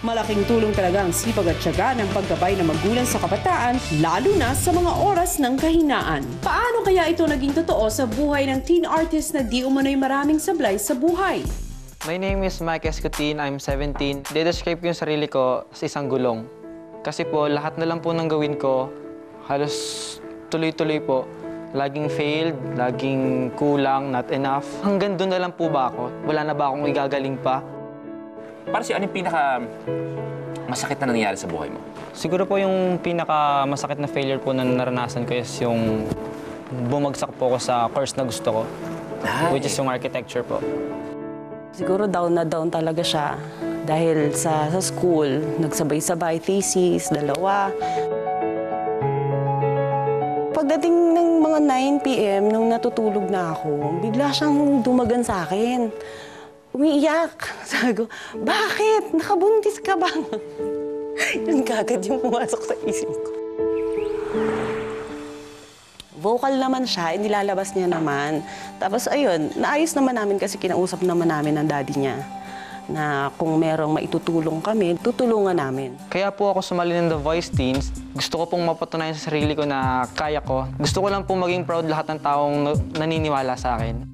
Malaking tulong talaga ang sipag at tiyaga ng paggabay ng magulang sa kabataan, lalo na sa mga oras ng kahinaan. Paano kaya ito naging totoo sa buhay ng teen artist na di umano'y maraming sablay sa buhay? My name is Mike Escutin, I'm 17. Dedescribe ko yung sarili ko sa isang gulong. Kasi po, lahat na lang po ng gawin ko, halos tuloy-tuloy po. Laging failed, laging kulang, not enough. Hanggang doon na lang po ba ako? Wala na ba akong igagaling pa? Para siya, ano yung pinaka masakit na nangyayari sa buhay mo? Siguro po yung pinaka masakit na failure po na naranasan ko is yung bumagsak po ako sa course na gusto ko, which is yung architecture po. Siguro down na down talaga siya dahil sa school, nagsabay-sabay, thesis, dalawa. Pagdating ng mga 9 p.m. nung natutulog na ako, bigla siyang dumagan sa akin. Umiiyak. Sabi ko, bakit? Nakabuntis ka ba? Yun kagad yung pumasok sa isip ko. Vocal naman siya, nilalabas niya naman. Tapos ayun, naayos naman namin kasi kinausap naman namin ang daddy niya na kung merong maitutulong kami, tutulungan namin. Kaya po ako sumali ng The Voice Teens. Gusto ko pong mapatunayan sa sarili ko na kaya ko. Gusto ko lang pong maging proud lahat ng taong naniniwala sa akin.